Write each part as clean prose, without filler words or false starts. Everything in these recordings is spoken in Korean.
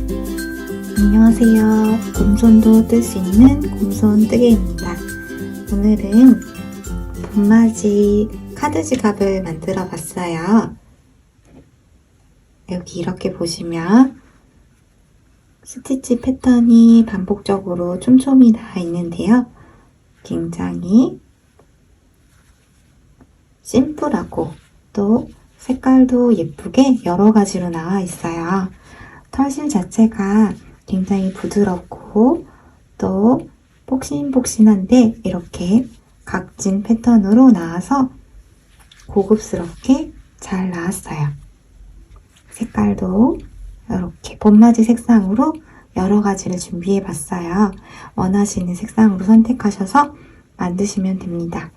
안녕하세요. 곰손도 뜰 수 있는 곰손 뜨개입니다. 오늘은 봄맞이 카드 지갑을 만들어 봤어요. 여기 이렇게 보시면 스티치 패턴이 반복적으로 촘촘히 나와 있는데요. 굉장히 심플하고 또 색깔도 예쁘게 여러 가지로 나와 있어요. 털실 자체가 굉장히 부드럽고 또 폭신폭신한데 이렇게 각진 패턴으로 나와서 고급스럽게 잘 나왔어요. 색깔도 이렇게 봄맞이 색상으로 여러 가지를 준비해 봤어요. 원하시는 색상으로 선택하셔서 만드시면 됩니다.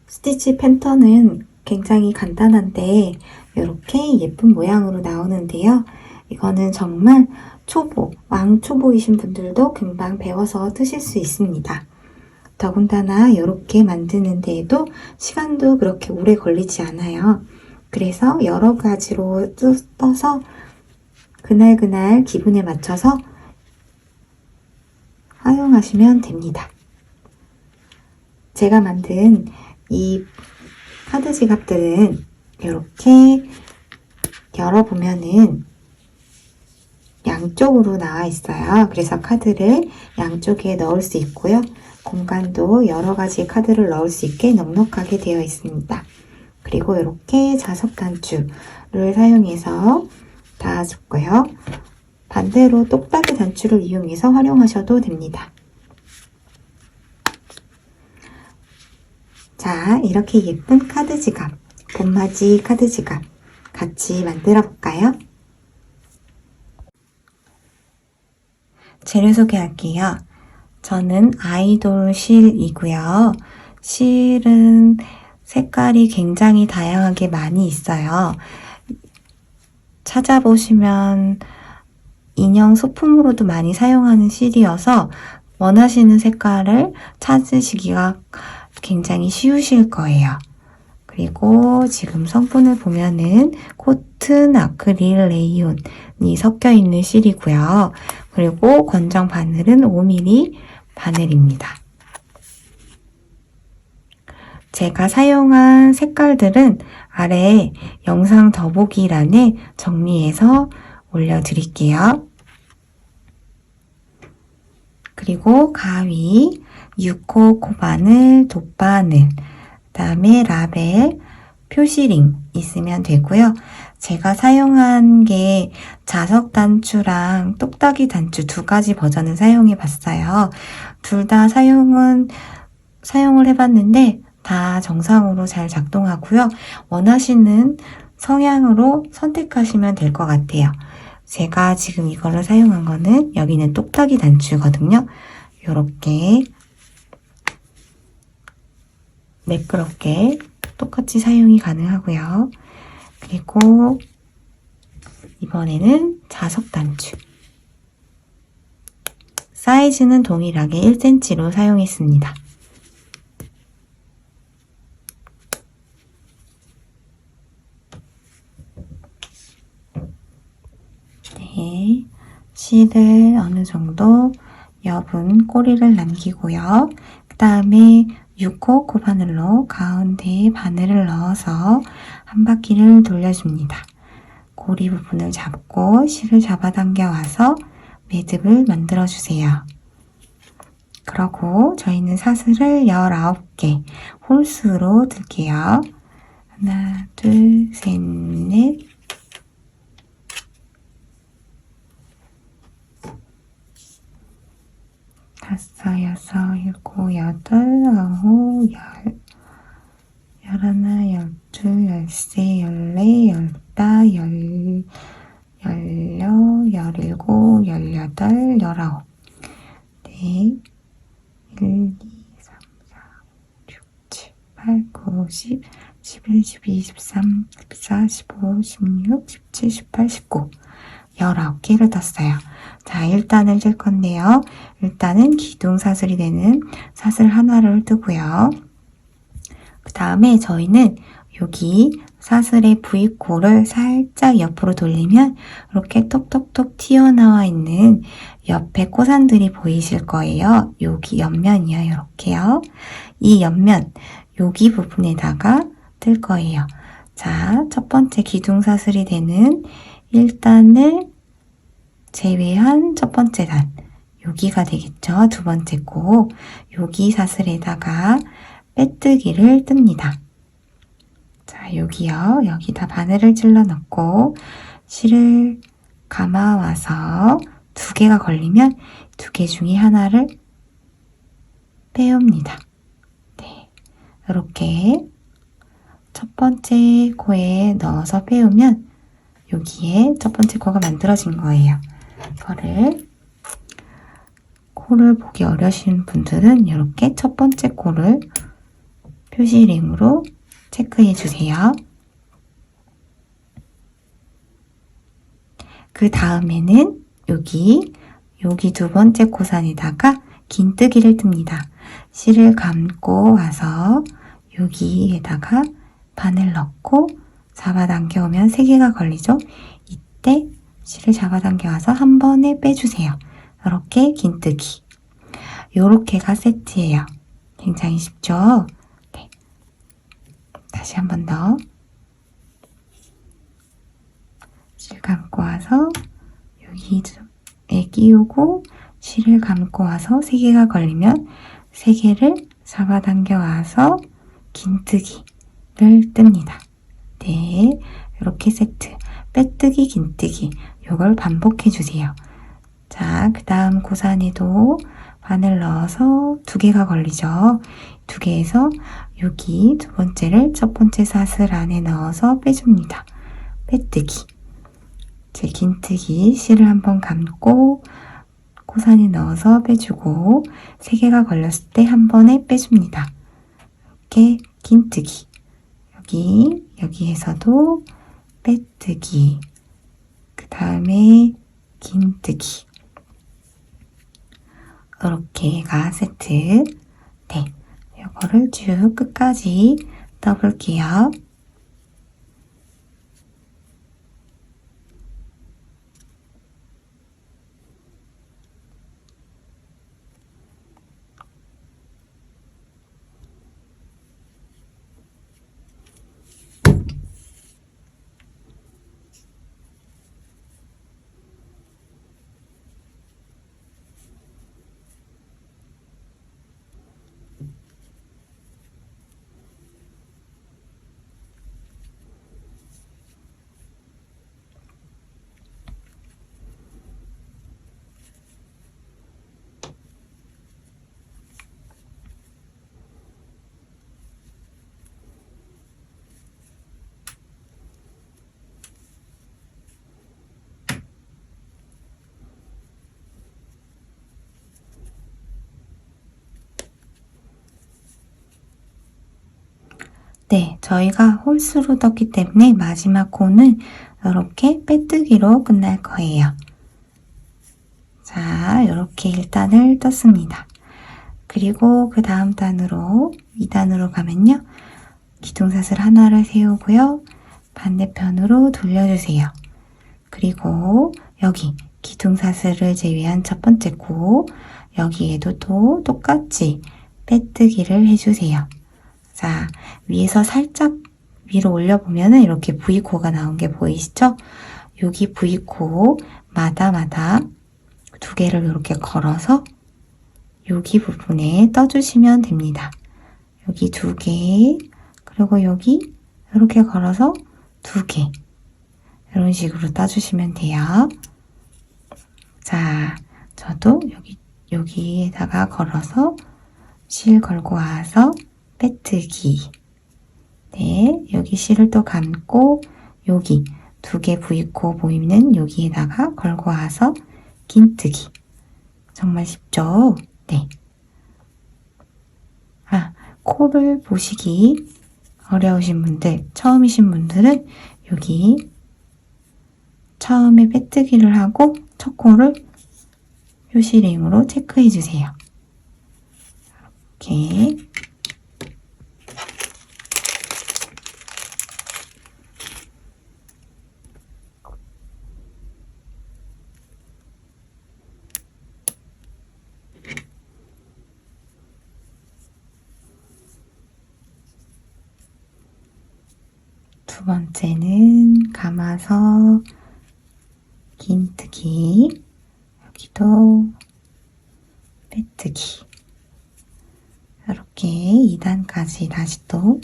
스티치 패턴은 굉장히 간단한데 이렇게 예쁜 모양으로 나오는데요. 이거는 정말 초보, 왕초보이신 분들도 금방 배워서 뜨실 수 있습니다. 더군다나 이렇게 만드는 데에도 시간도 그렇게 오래 걸리지 않아요. 그래서 여러 가지로 떠서 그날그날 기분에 맞춰서 활용하시면 됩니다. 제가 만든 이 카드 지갑들은 이렇게 열어보면은 양쪽으로 나와 있어요. 그래서 카드를 양쪽에 넣을 수 있고요. 공간도 여러 가지 카드를 넣을 수 있게 넉넉하게 되어 있습니다. 그리고 이렇게 자석 단추를 사용해서 닫아줬고요. 반대로 똑딱이 단추를 이용해서 활용하셔도 됩니다. 자, 이렇게 예쁜 카드 지갑, 봄맞이 카드 지갑 같이 만들어 볼까요? 재료 소개할게요. 저는 아이돌 실이고요. 실은 색깔이 굉장히 다양하게 많이 있어요. 찾아보시면 인형 소품으로도 많이 사용하는 실이어서 원하시는 색깔을 찾으시기가 굉장히 쉬우실 거예요. 그리고 지금 성분을 보면은 코튼, 아크릴, 레이온이 섞여 있는 실이고요. 그리고 권정 바늘은 5mm 바늘입니다. 제가 사용한 색깔들은 아래 영상 더보기란에 정리해서 올려드릴게요. 그리고 가위, 6호 코바늘, 돗바늘, 그다음에 라벨, 표시링 있으면 되고요. 제가 사용한 게 자석 단추랑 똑딱이 단추 두 가지 버전을 사용해 봤어요. 둘 다 사용을 해봤는데 다 정상으로 잘 작동하고요. 원하시는 성향으로 선택하시면 될 것 같아요. 제가 지금 이거를 사용한 거는 여기는 똑딱이 단추거든요. 이렇게 매끄럽게 똑같이 사용이 가능하고요. 그리고 이번에는 자석 단추. 사이즈는 동일하게 1cm로 사용했습니다. 네, 실을 어느 정도 옅은 꼬리를 남기고요. 그 다음에 6호 코바늘로 가운데에 바늘을 넣어서 한 바퀴를 돌려줍니다. 고리 부분을 잡고 실을 잡아당겨 와서 매듭을 만들어주세요. 그러고 저희는 사슬을 19개 홀수로 들게요. 하나, 둘, 셋, 넷, 다섯, 여섯, 일곱, 여덟, 아홉, 열, 열하나, 열둘, 열세, 열네, 열다, 열여, 열일곱, 열여덟, 열아홉. 네. 1, 2, 3, 4, 5, 6, 7, 8, 9, 10, 11, 12, 13, 14, 15, 16, 17, 18, 19. 19개를 떴어요. 자, 일단을 뜰 건데요. 일단은 기둥 사슬이 되는 사슬 하나를 뜨고요. 그 다음에 저희는 여기 사슬의 V코를 살짝 옆으로 돌리면 이렇게 톡톡톡 튀어나와 있는 옆에 코산들이 보이실 거예요. 여기 옆면이요. 이렇게요. 이 옆면, 여기 부분에다가 뜰 거예요. 자, 첫 번째 기둥사슬이 되는 1단을 제외한 첫 번째 단, 여기가 되겠죠. 두 번째 코, 여기 사슬에다가 빼뜨기를 뜹니다. 자, 여기요. 여기다 바늘을 찔러 넣고 실을 감아와서 두 개가 걸리면 두 개 중에 하나를 빼옵니다. 네, 이렇게 첫 번째 코에 넣어서 빼오면 여기에 첫 번째 코가 만들어진 거예요. 이거를 코를 보기 어려우신 분들은 이렇게 첫 번째 코를 표시링으로 체크해 주세요. 그 다음에는 여기 두 번째 코산에다가 긴뜨기를 뜹니다. 실을 감고 와서 여기에다가 바늘 넣고 잡아당겨 오면 3개가 걸리죠. 이때 실을 잡아당겨 와서 한 번에 빼주세요. 이렇게 긴뜨기. 요렇게가 세트예요. 굉장히 쉽죠? 네. 다시 한 번 더. 실 감고 와서 여기에 끼우고 실을 감고 와서 3개가 걸리면 3개를 잡아당겨 와서 긴뜨기를 뜹니다. 네, 이렇게 세트. 빼뜨기, 긴뜨기. 요걸 반복해 주세요. 자, 그 다음 고산에도 바늘 넣어서 2개가 걸리죠. 2개에서 여기 두 번째를 첫 번째 사슬 안에 넣어서 빼줍니다. 빼뜨기. 제 긴뜨기 실을 한번 감고 코산에 넣어서 빼주고 3개가 걸렸을 때 한 번에 빼줍니다. 이렇게 긴뜨기. 여기에서도 빼뜨기. 그 다음에 긴뜨기. 이렇게가 세트. 네, 이거를 쭉 끝까지 떠볼게요. 네, 저희가 홀수로 떴기 때문에 마지막 코는 이렇게 빼뜨기로 끝날 거예요. 자, 이렇게 1단을 떴습니다. 그리고 그 다음 단으로 2단으로 가면요. 기둥사슬 하나를 세우고요. 반대편으로 돌려주세요. 그리고 여기 기둥사슬을 제외한 첫 번째 코, 여기에도 또 똑같이 빼뜨기를 해주세요. 자, 위에서 살짝 위로 올려보면은 이렇게 V코가 나온 게 보이시죠? 여기 V코 마다 2개를 이렇게 걸어서 여기 부분에 떠주시면 됩니다. 여기 2개, 그리고 여기 이렇게 걸어서 2개. 이런 식으로 떠주시면 돼요. 자, 저도 여기에다가 걸어서 실 걸고 와서 빼뜨기. 네, 여기 실을 또 감고 여기 2개 V코 보이는 여기에다가 걸고 와서 긴뜨기. 정말 쉽죠? 네. 코를 보시기 어려우신 분들, 처음이신 분들은 여기 처음에 빼뜨기를 하고 첫 코를 표시링으로 체크해 주세요. 이렇게 두 번째는 감아서 긴뜨기, 여기도 빼뜨기. 이렇게 2단까지 다시 또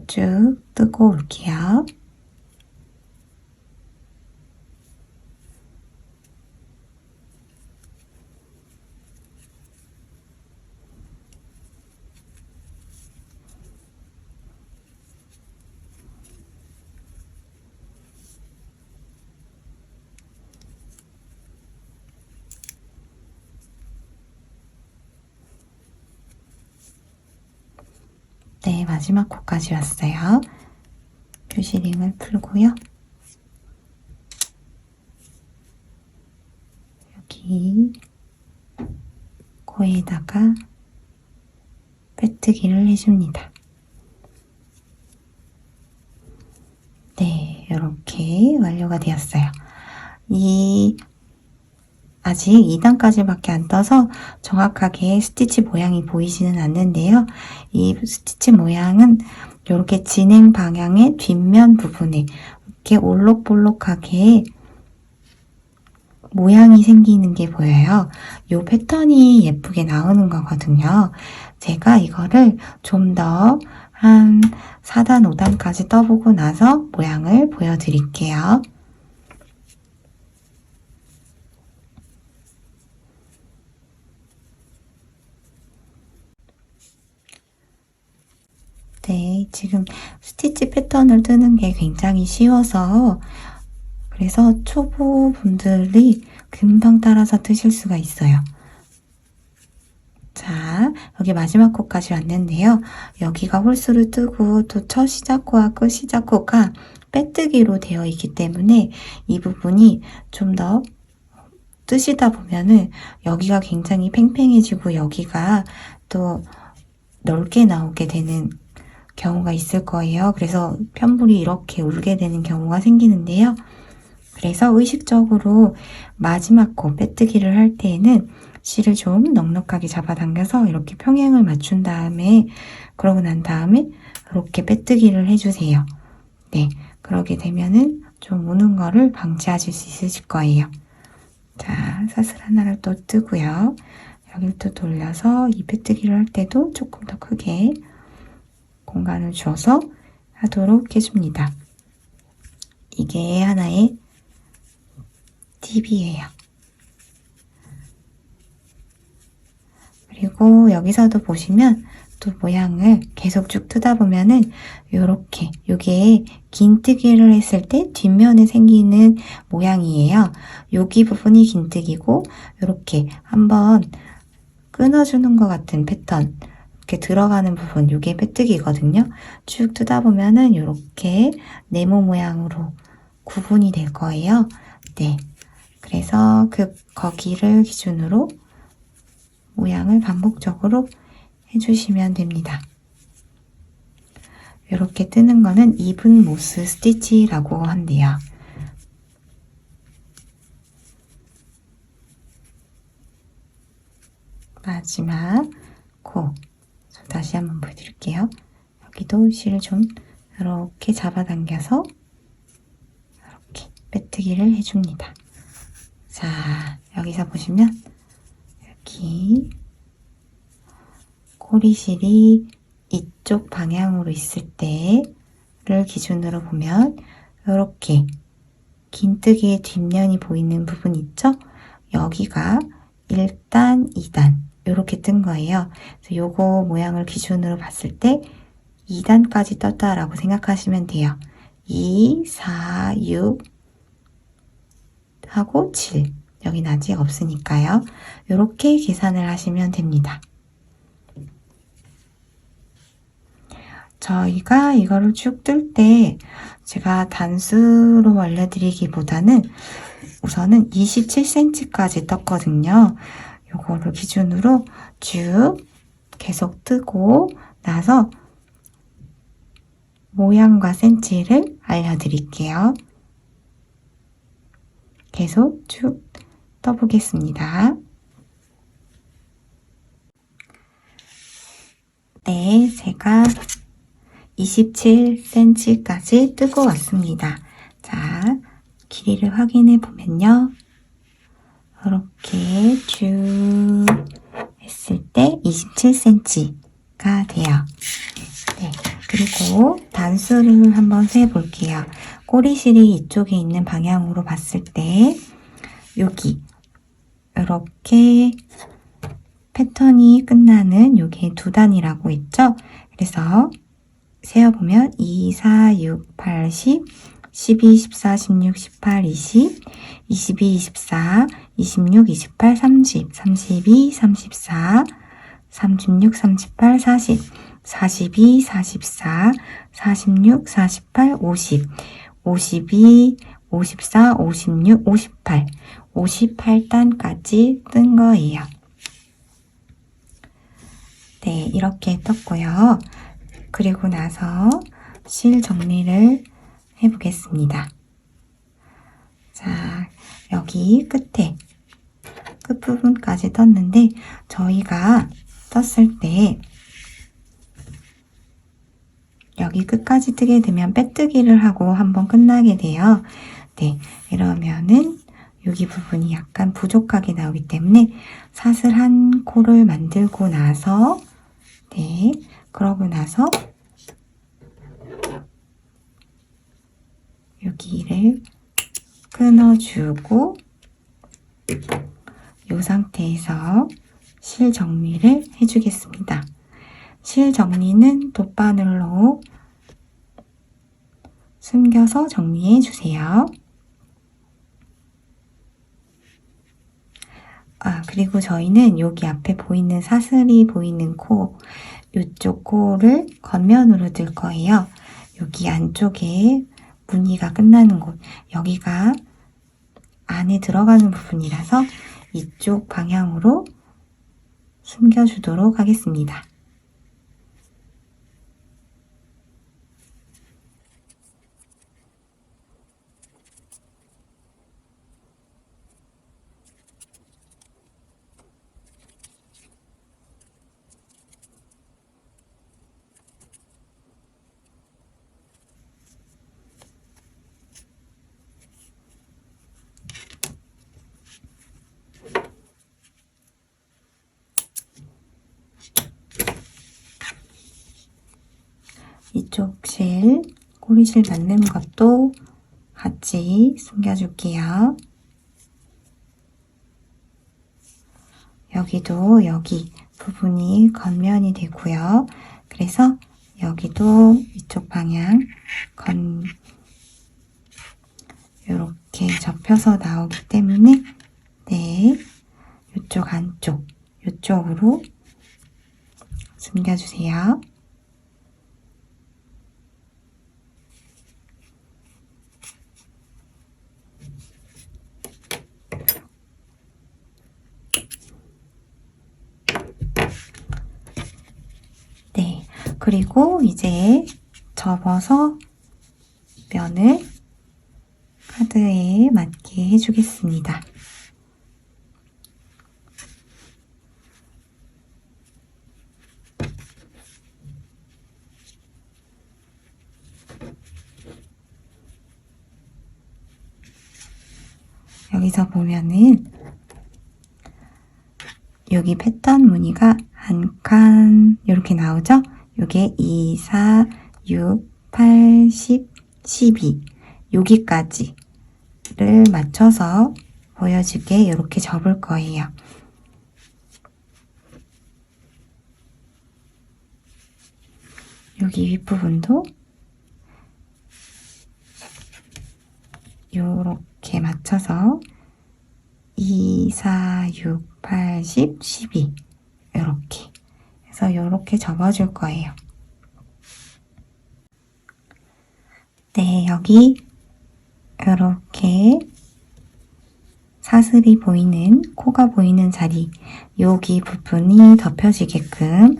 쭉 뜨고 올게요. 네, 마지막 코까지 왔어요. 뷰시링을 풀고요. 여기 코에다가 빼뜨기를 해줍니다. 네, 이렇게 완료가 되었어요. 아직 2단까지밖에 안 떠서 정확하게 스티치 모양이 보이지는 않는데요. 이 스티치 모양은 이렇게 진행 방향의 뒷면 부분에 이렇게 올록볼록하게 모양이 생기는 게 보여요. 이 패턴이 예쁘게 나오는 거거든요. 제가 이거를 좀 더 한 4단, 5단까지 떠보고 나서 모양을 보여드릴게요. 네, 지금 스티치 패턴을 뜨는 게 굉장히 쉬워서 그래서 초보분들이 금방 따라서 뜨실 수가 있어요. 자, 여기 마지막 코까지 왔는데요. 여기가 홀수를 뜨고 또 첫 시작코와 끝 시작코가 빼뜨기로 되어 있기 때문에 이 부분이 좀 더 뜨시다 보면은 여기가 굉장히 팽팽해지고 여기가 또 넓게 나오게 되는 경우가 있을 거예요. 그래서 편불이 이렇게 울게 되는 경우가 생기는데요. 그래서 의식적으로 마지막 코 빼뜨기를 할 때에는 실을 좀 넉넉하게 잡아당겨서 이렇게 평행을 맞춘 다음에 그러고 난 다음에 이렇게 빼뜨기를 해주세요. 네, 그러게 되면은 좀 우는 거를 방지하실 수 있으실 거예요. 자, 사슬 하나를 또 뜨고요. 여기를 또 돌려서 이 빼뜨기를 할 때도 조금 더 크게 공간을 줘서 하도록 해줍니다. 이게 하나의 팁이에요. 그리고 여기서도 보시면 또 모양을 계속 쭉 뜨다 보면은 요렇게 요게 긴뜨기를 했을 때 뒷면에 생기는 모양이에요. 여기 부분이 긴뜨기고 요렇게 한번 끊어주는 것 같은 패턴 이렇게 들어가는 부분 요게 빼뜨기거든요. 쭉 뜨다 보면은 요렇게 네모 모양으로 구분이 될 거예요. 네, 그래서 거기를 기준으로 모양을 반복적으로 해주시면 됩니다. 이렇게 뜨는 거는 이븐 모스 스티치라고 한대요. 마지막 코 다시 한번 보여드릴게요. 여기도 실을 좀 이렇게 잡아당겨서 이렇게 빼뜨기를 해줍니다. 자, 여기서 보시면 여기 꼬리실이 이쪽 방향으로 있을 때를 기준으로 보면 이렇게 긴뜨기의 뒷면이 보이는 부분 있죠? 여기가 1단, 2단 이렇게 뜬 거예요. 그래서 요거 모양을 기준으로 봤을 때 2단까지 떴다라고 생각하시면 돼요. 2, 4, 6 하고 7 여긴 아직 없으니까요. 이렇게 계산을 하시면 됩니다. 저희가 이거를 쭉 뜰 때 제가 단수로 알려드리기보다는 우선은 27cm까지 떴거든요. 요거를 기준으로 쭉 계속 뜨고 나서 모양과 센치를 알려드릴게요. 계속 쭉 떠보겠습니다. 네, 제가 27cm까지 뜨고 왔습니다. 자, 길이를 확인해 보면요. 이렇게 쭉 했을 때 27cm가 돼요. 네, 그리고 단수를 한번 세 볼게요. 꼬리실이 이쪽에 있는 방향으로 봤을 때 여기 이렇게 패턴이 끝나는 여기 두 단이라고 있죠? 그래서 세어보면 2, 4, 6, 8, 10, 12, 14, 16, 18, 20, 22, 24, 26, 28, 30, 32, 34, 36, 38, 40, 42, 44, 46, 48, 50, 52, 54, 56, 58, 58단까지 뜬 거예요. 네, 이렇게 떴고요. 그리고 나서 실 정리를 해보겠습니다. 자, 여기 끝부분까지 떴는데 저희가 떴을 때 여기 끝까지 뜨게 되면 빼뜨기를 하고 한번 끝나게 돼요. 네, 이러면은 여기 부분이 약간 부족하게 나오기 때문에 사슬 한 코를 만들고 나서 네, 그러고 나서 여기를 끊어주고 이 상태에서 실 정리를 해주겠습니다. 실 정리는 돗바늘로 숨겨서 정리해 주세요. 그리고 저희는 여기 앞에 보이는 사슬이 보이는 코, 이쪽 코를 겉면으로 들 거예요. 여기 안쪽에 무늬가 끝나는 곳, 여기가 안에 들어가는 부분이라서 이쪽 방향으로 숨겨주도록 하겠습니다. 이쪽 실, 꼬리실 맞는 것도 같이 숨겨줄게요. 여기도 여기 부분이 겉면이 되고요. 그래서 여기도 이쪽 방향 이렇게 접혀서 나오기 때문에 네, 이쪽 안쪽, 이쪽으로 숨겨주세요. 네, 그리고 이제 접어서 면을 카드에 맞게 해주겠습니다. 여기서 보면은 여기 패턴 무늬가 한 칸 이렇게 나오죠? 요게 2, 4, 6, 8, 10, 12 여기까지를 맞춰서 보여주게 이렇게 접을 거예요. 여기 윗부분도 요렇게 맞춰서 2, 4, 6, 8, 10, 12 이렇게 해서 요렇게 접어줄 거예요. 네, 여기 이렇게 사슬이 보이는, 코가 보이는 자리, 여기 부분이 덮여지게끔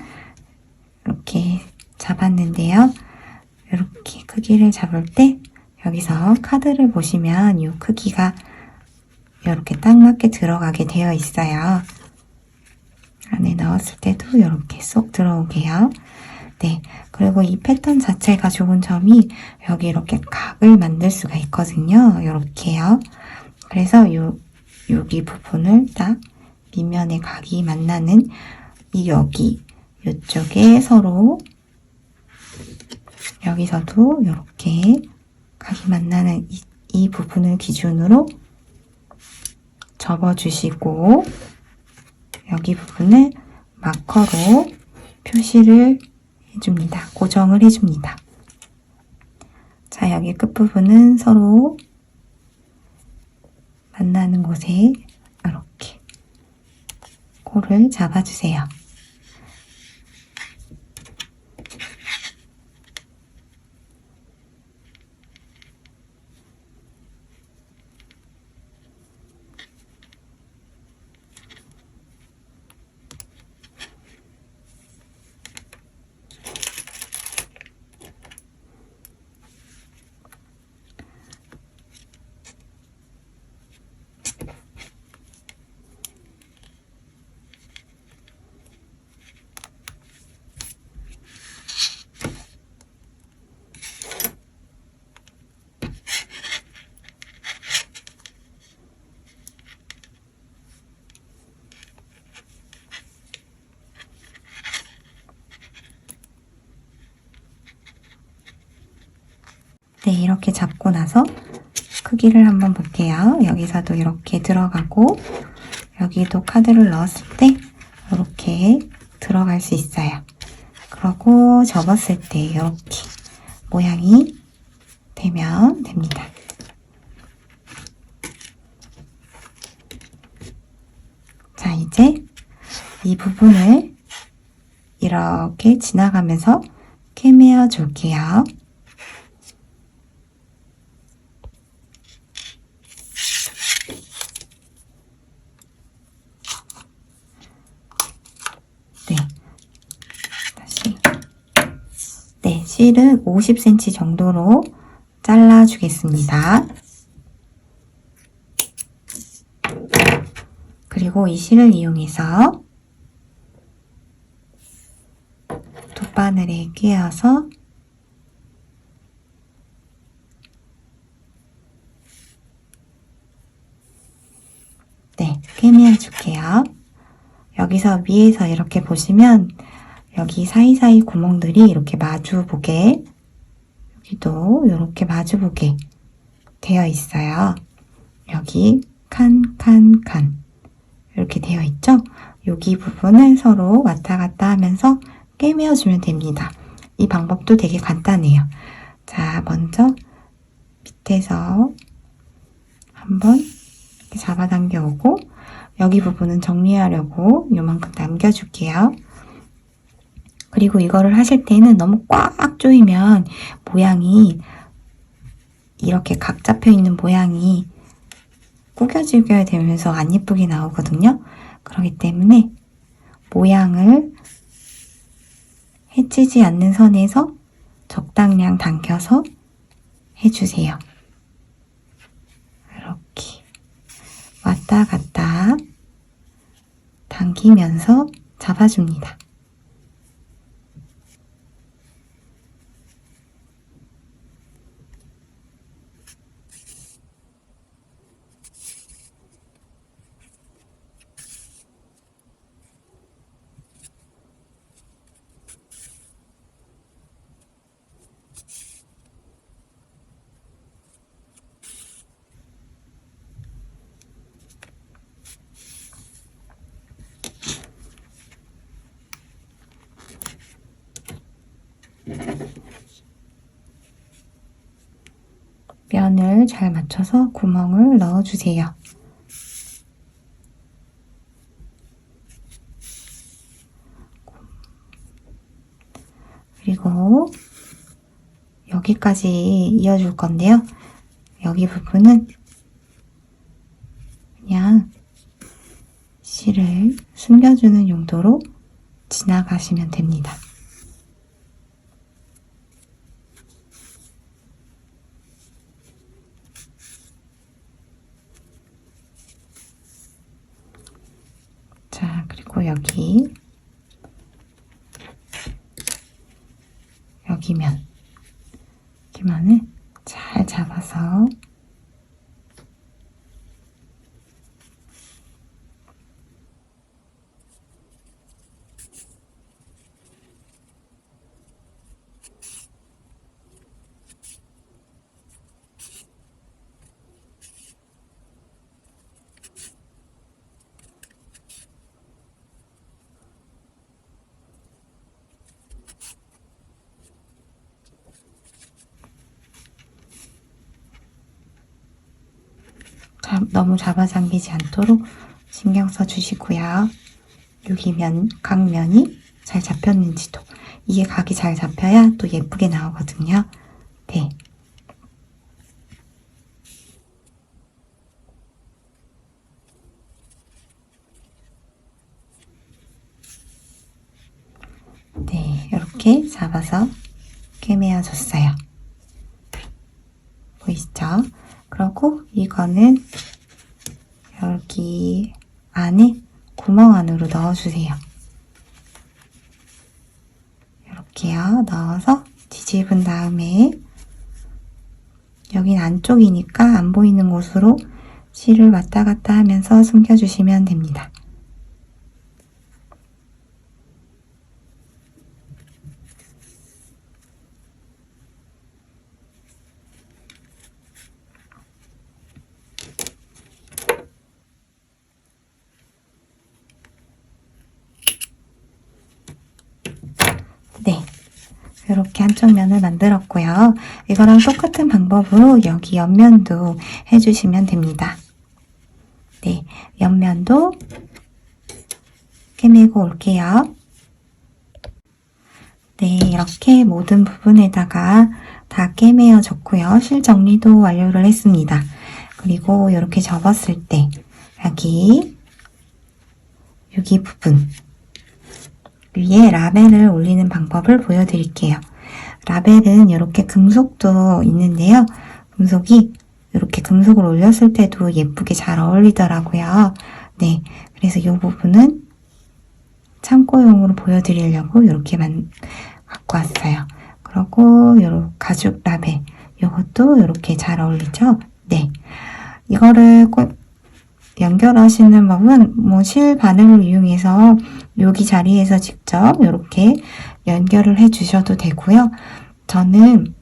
이렇게 잡았는데요. 이렇게 크기를 잡을 때 여기서 카드를 보시면 이 크기가 이렇게 딱 맞게 들어가게 되어 있어요. 안에 넣었을 때도 이렇게 쏙 들어오게요. 네. 그리고 이 패턴 자체가 좋은 점이 여기 이렇게 각을 만들 수가 있거든요. 이렇게요. 그래서 여기 부분을 딱 밑면의 각이 만나는 여기 이쪽에 서로 여기서도 이렇게 각이 만나는 이 부분을 기준으로 접어주시고 여기 부분을 마커로 표시를 해줍니다. 고정을 해줍니다. 자, 여기 끝부분은 서로 만나는 곳에 이렇게 코를 잡아주세요. 네, 이렇게 잡고 나서 크기를 한번 볼게요. 여기서도 이렇게 들어가고 여기도 카드를 넣었을 때 이렇게 들어갈 수 있어요. 그러고 접었을 때 이렇게 모양이 되면 됩니다. 자, 이제 이 부분을 이렇게 지나가면서 캐매어 줄게요. 네, 다시 네, 실은 50cm 정도로 잘라주겠습니다. 그리고 이 실을 이용해서 돗바늘에 끼워서 네, 캐매어 줄게요. 여기서 위에서 이렇게 보시면 여기 사이사이 구멍들이 이렇게 마주보게 여기도 이렇게 마주보게 되어 있어요. 여기 칸 이렇게 되어 있죠? 여기 부분을 서로 왔다 갔다 하면서 꿰매어 주면 됩니다. 이 방법도 되게 간단해요. 자, 먼저 밑에서 한번 이렇게 잡아당겨 오고 여기 부분은 정리하려고 요만큼 남겨줄게요. 그리고 이거를 하실 때는 너무 꽉 조이면 모양이 이렇게 각 잡혀 있는 모양이 구겨지게 되면서 안 예쁘게 나오거든요. 그렇기 때문에 모양을 해치지 않는 선에서 적당량 당겨서 해주세요. 이렇게 왔다 갔다 당기면서 잡아줍니다. 면을 잘 맞춰서 구멍을 넣어주세요. 그리고 여기까지 이어줄 건데요. 여기 부분은 그냥 실을 숨겨주는 용도로 지나가시면 됩니다. 자, 그리고 여기 여기면을 잘 잡아서 너무 잡아당기지 않도록 신경 써주시고요. 여기 각면이 잘 잡혔는지도, 이게 각이 잘 잡혀야 또 예쁘게 나오거든요. 네. 네, 이렇게 잡아서 꿰매어줬어요. 보이시죠? 그리고 이거는 여기 안에 구멍 안으로 넣어주세요. 이렇게요. 넣어서 뒤집은 다음에 여긴 안쪽이니까 안 보이는 곳으로 실을 왔다 갔다 하면서 숨겨주시면 됩니다. 네, 이렇게 한쪽 면을 만들었고요. 이거랑 똑같은 방법으로 여기 옆면도 해주시면 됩니다. 네, 옆면도 꿰매고 올게요. 네, 이렇게 모든 부분에다가 다 꿰매어 줬고요. 실 정리도 완료를 했습니다. 그리고 이렇게 접었을 때 여기 부분 위에 라벨을 올리는 방법을 보여드릴게요. 라벨은 이렇게 금속도 있는데요. 이렇게 금속을 올렸을 때도 예쁘게 잘 어울리더라고요. 네, 그래서 이 부분은 참고용으로 보여드리려고 이렇게만 갖고 왔어요. 그리고 요 가죽 라벨, 이것도 이렇게 잘 어울리죠? 네, 이거를 꼭 연결하시는 법은 실 바늘을 이용해서 여기 자리에서 직접 이렇게 연결을 해 주셔도 되고요. 저는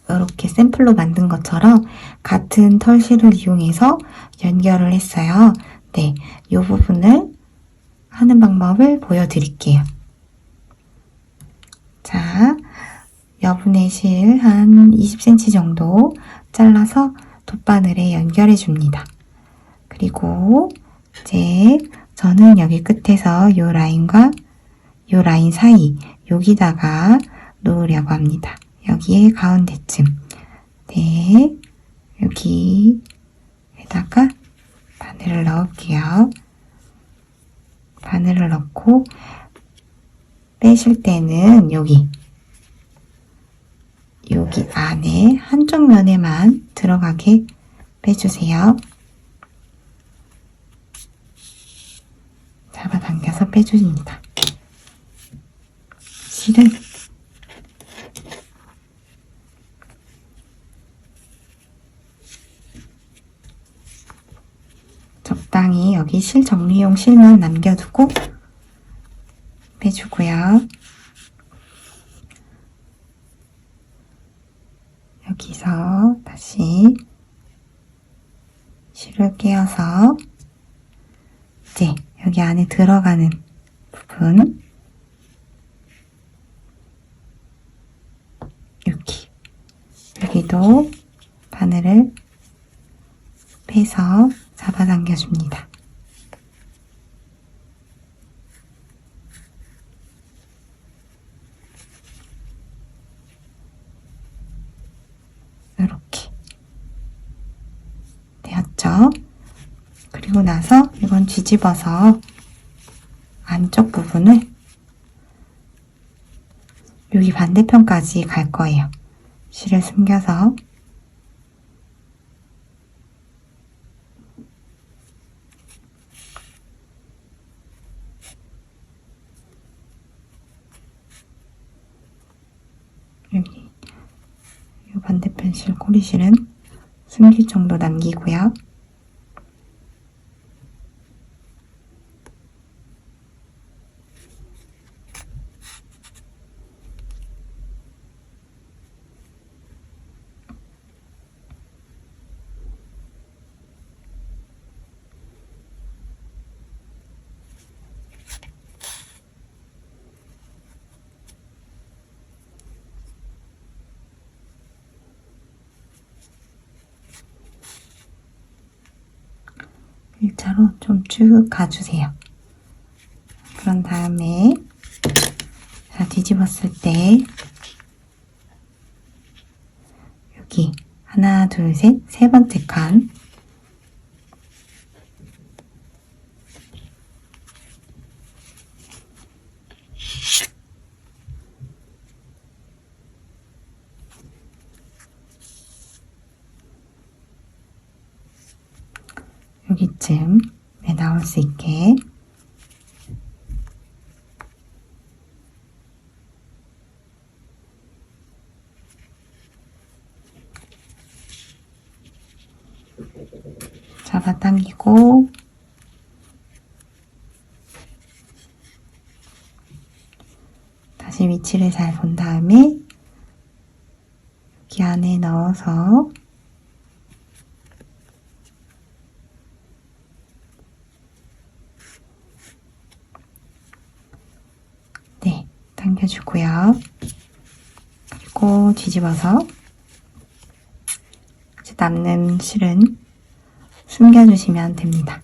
이렇게 샘플로 만든 것처럼 같은 털실을 이용해서 연결을 했어요. 네, 이 부분을 하는 방법을 보여드릴게요. 자, 여분의 실 한 20cm 정도 잘라서 돗바늘에 연결해 줍니다. 그리고 이제 저는 여기 끝에서 요 라인과 요 라인 사이 여기다가 놓으려고 합니다. 여기에 가운데쯤. 네, 여기에다가 바늘을 넣을게요. 바늘을 넣고 빼실 때는 여기 안에 한쪽 면에만 들어가게 빼주세요. 잡아당겨서 빼줍니다. 실은 적당히 여기 실 정리용 실만 남겨두고 빼주고요. 여기서 다시 실을 끼워서 이제 여기 안에 들어가는 부분 여기도 바늘을 빼서 잡아당겨줍니다. 이렇게 되었죠? 그리고 나서 이건 뒤집어서 안쪽 부분을 여기 반대편까지 갈 거예요. 실을 숨겨서 펜실 꼬리실은 숨길 정도 남기고요. 일자로 좀 쭉 가주세요. 그런 다음에 자, 뒤집었을 때 여기 하나, 둘, 셋, 세 번째 칸 여기쯤에 나올 수 있게 잡아당기고 다시 위치를 잘 본 다음에 여기 안에 넣어서 네, 당겨주고요. 그리고 뒤집어서 이제 남는 실은 숨겨주시면 됩니다.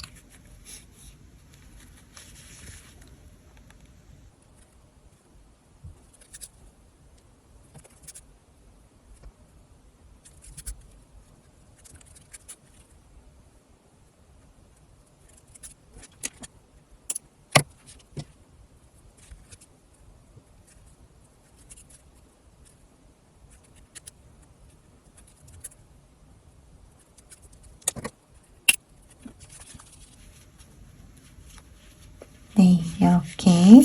네, 이렇게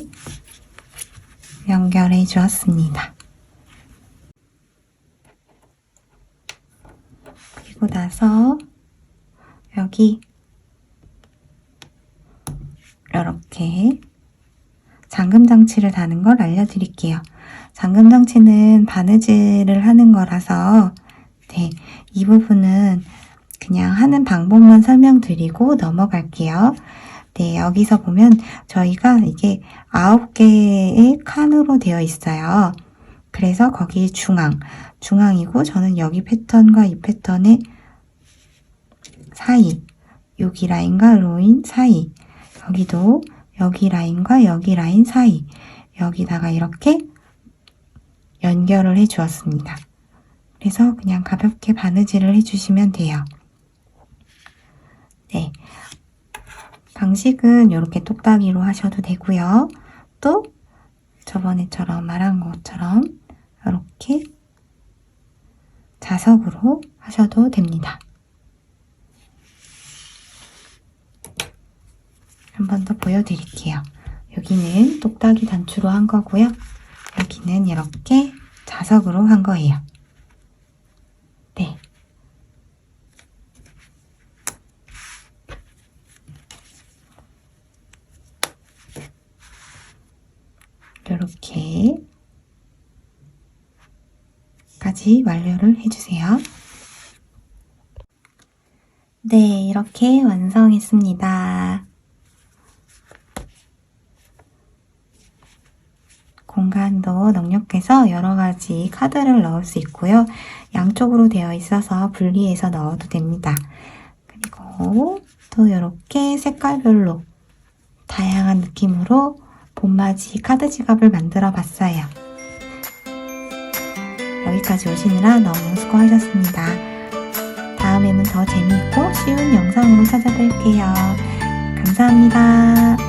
연결해 주었습니다. 그리고 나서 여기 이렇게 잠금 장치를 다는 걸 알려드릴게요. 잠금 장치는 바느질을 하는 거라서 네, 이 부분은 그냥 하는 방법만 설명드리고 넘어갈게요. 네, 여기서 보면 저희가 이게 9개의 칸으로 되어 있어요. 그래서 거기 중앙이고 저는 여기 패턴과 이 패턴의 사이, 여기 라인과 로인 사이, 여기도 여기 라인과 여기 라인 사이, 여기다가 이렇게 연결을 해 주었습니다. 그래서 그냥 가볍게 바느질을 해주시면 돼요. 네, 방식은 이렇게 똑딱이로 하셔도 되고요. 또 저번에처럼 말한 것처럼 이렇게 자석으로 하셔도 됩니다. 한 번 더 보여드릴게요. 여기는 똑딱이 단추로 한 거고요. 여기는 이렇게 자석으로 한 거예요. 네. 이렇게 까지 완료를 해주세요. 네, 이렇게 완성했습니다. 공간도 넉넉해서 여러가지 카드를 넣을 수 있고요. 양쪽으로 되어 있어서 분리해서 넣어도 됩니다. 그리고 또 이렇게 색깔별로 다양한 느낌으로 봄맞이 카드 지갑을 만들어 봤어요. 여기까지 오시느라 너무 수고하셨습니다. 다음에는 더 재미있고 쉬운 영상으로 찾아뵐게요. 감사합니다.